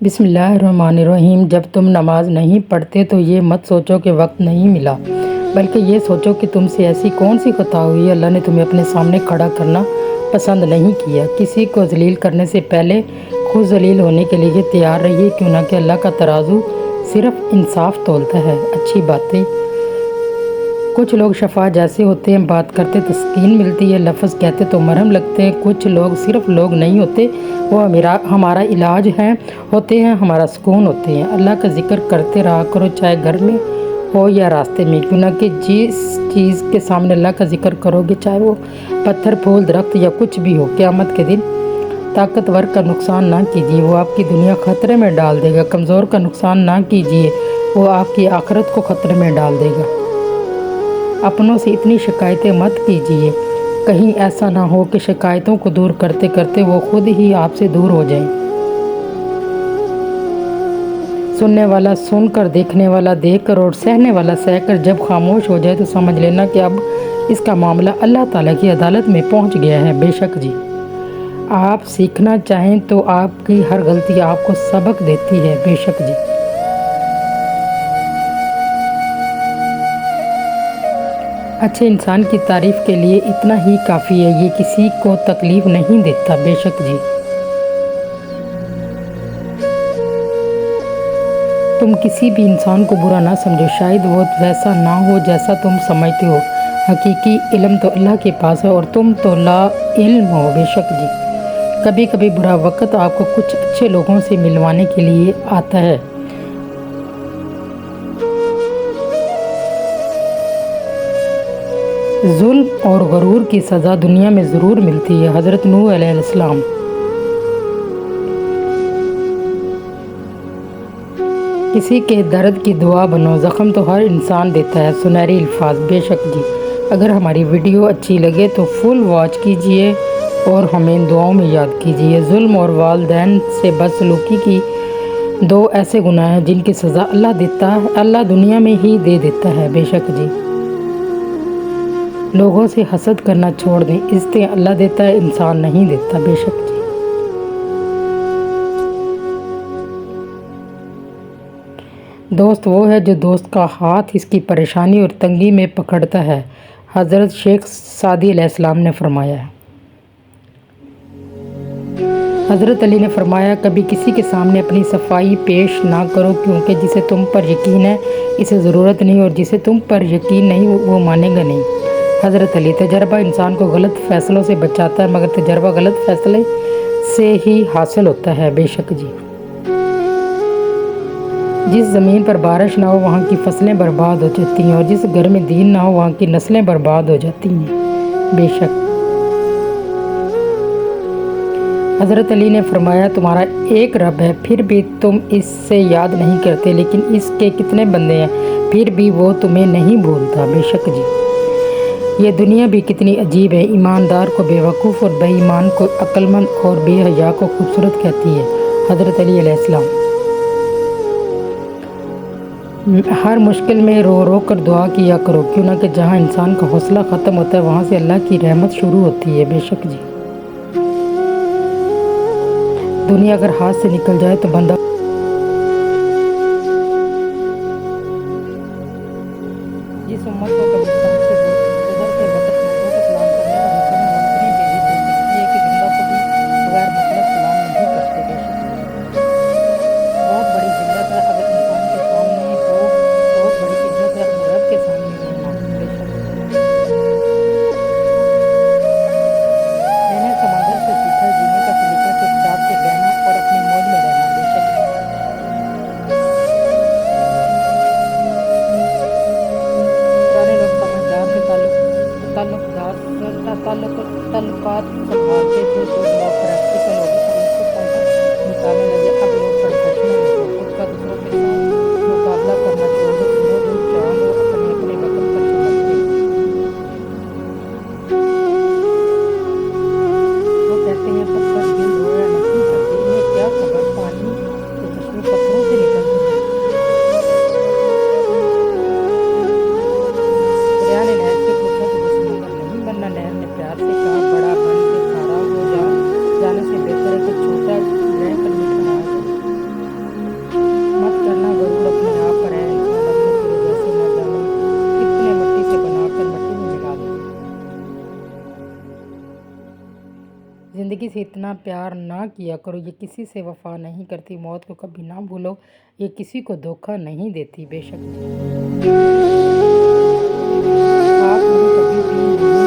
बिस्मिल्लाहिर्रहमानिर्रहीम। जब तुम नमाज नहीं पढ़ते तो ये मत सोचो कि वक्त नहीं मिला, बल्कि ये सोचो कि तुमसे ऐसी कौन सी खता हुई अल्लाह ने तुम्हें अपने सामने खड़ा करना पसंद नहीं किया। किसी को जलील करने से पहले खुद जलील होने के लिए तैयार रहिए, क्यों ना कि अल्लाह का तराजू सिर्फ इंसाफ तोलता है। अच्छी बातें कुछ लोग शफा जैसे होते हैं, बात करते तस्कीन मिलती है, लफ्ज़ कहते तो मरहम लगते हैं। कुछ लोग सिर्फ लोग नहीं होते, वो हमारा इलाज होते हैं, हमारा सुकून होते हैं। अल्लाह का जिक्र करते रहा करो, चाहे घर में हो या रास्ते में, क्यों ना कि जिस चीज़ के सामने अल्लाह का जिक्र करोगे, चाहे वो पत्थर, फूल, दरख्त या कुछ भी हो, क़यामत के दिन ताकतवर का नुकसान ना कीजिए, वो आपकी दुनिया खतरे में डाल देगा। कमज़ोर का नुकसान ना कीजिए, वो आपकी आखिरत को ख़तरे में डाल देगा। अपनों से इतनी शिकायतें मत कीजिए, कहीं ऐसा ना हो कि शिकायतों को दूर करते करते वो खुद ही आपसे दूर हो जाएं। सुनने वाला सुनकर, देखने वाला देखकर और सहने वाला सहकर जब खामोश हो जाए तो समझ लेना कि अब इसका मामला अल्लाह ताला की अदालत में पहुंच गया है। बेशक जी, आप सीखना चाहें तो आपकी हर गलती आपको सबक देती है। बेशक जी, अच्छे इंसान की तारीफ़ के लिए इतना ही काफ़ी है, ये किसी को तकलीफ़ नहीं देता। बेशक जी, तुम किसी भी इंसान को बुरा ना समझो, शायद वो वैसा ना हो जैसा तुम समझते हो। हकीकी इल्म तो अल्लाह के पास है और तुम तो ला इल्म हो। बेशक जी, कभी कभी बुरा वक्त आपको कुछ अच्छे लोगों से मिलवाने के लिए आता है। जुल्म और गरूर की सज़ा दुनिया में ज़रूर मिलती है। हज़रत नूह अलैहिस्सलाम। किसी के दर्द की दुआ बनो, ज़ख्म तो हर इंसान देता है। सुनहरी अल्फाज। बेशक जी, अगर हमारी वीडियो अच्छी लगे तो फुल वॉच कीजिए और हमें दुआओं में याद कीजिए। जुल्म और वालिदैन से बदसलूकी की दो ऐसे गुनाह हैं जिनकी सज़ा अल्लाह दुनिया में ही दे देता है। बेशक जी, लोगों से हसद करना छोड़ दें, इज़्ज़तें अल्लाह देता है, इंसान नहीं देता। बेशक जी, दोस्त वो है जो दोस्त का हाथ इसकी परेशानी और तंगी में पकड़ता है। हज़रत शेख सादी अलैहिस्सलाम ने फरमाया है। हज़रत अली ने फरमाया, कभी किसी के सामने अपनी सफाई पेश ना करो, क्योंकि जिसे तुम पर यकीन है इसे ज़रूरत नहीं, और जिसे तुम पर यकीन नहीं वो मानेगा नहीं। हज़रत अली। तजर्बा इंसान को गलत फ़ैसलों से बचाता है, मगर तजर्बा गलत फ़ैसले से ही हासिल होता है। बेशक जी, जिस ज़मीन पर बारिश ना हो वहाँ की फसलें बर्बाद हो जाती हैं, और जिस घर में दीन ना हो वहाँ की नस्लें बर्बाद हो जाती हैं। बेशक हज़रत अली ने फरमाया, तुम्हारा एक रब है, फिर भी तुम इससे याद नहीं करते, लेकिन इसके कितने बंदे हैं, फिर भी वो तुम्हें नहीं भूलता। बेशक जी, ये दुनिया भी कितनी अजीब है, ईमानदार को बेवकूफ़ और बेईमान को अक्लमंद और बेहया को खूबसूरत कहती है। हज़रत अली अलैहिस्सलाम। हर मुश्किल में रो रो कर दुआ किया करो, क्यों ना कि जहाँ इंसान का हौसला ख़त्म होता है वहाँ से अल्लाह की रहमत शुरू होती है। बेशक जी, दुनिया अगर हाथ से निकल जाए तो बंदा जिस उम्मत को कब्रिस्तान से गुजरते वक्त लोगों को सलाम करने का हुक्म है, उतनी बेइज्जत हो सकती है कि जिंदा को भी बगैर मतलब सलाम नहीं करते। बेशक बहुत बड़ी जिल्लत है अगर इंसान के सामने हो, बहुत बड़ी इज्जत है अगर रब के सामने हो ना। बेशक मैंने समंदर से सीखा जीने का सलीका, चुपचाप से बहना और अपनी मौज में रहना। बेशक اتنا پیار نہ کیا کرو، یہ کسی سے وفا نہیں کرتی، موت کو کبھی نہ بھولو، یہ کسی کو دھوکہ نہیں دیتی۔ بے شک آپ انہیں کبھی بھی نہیں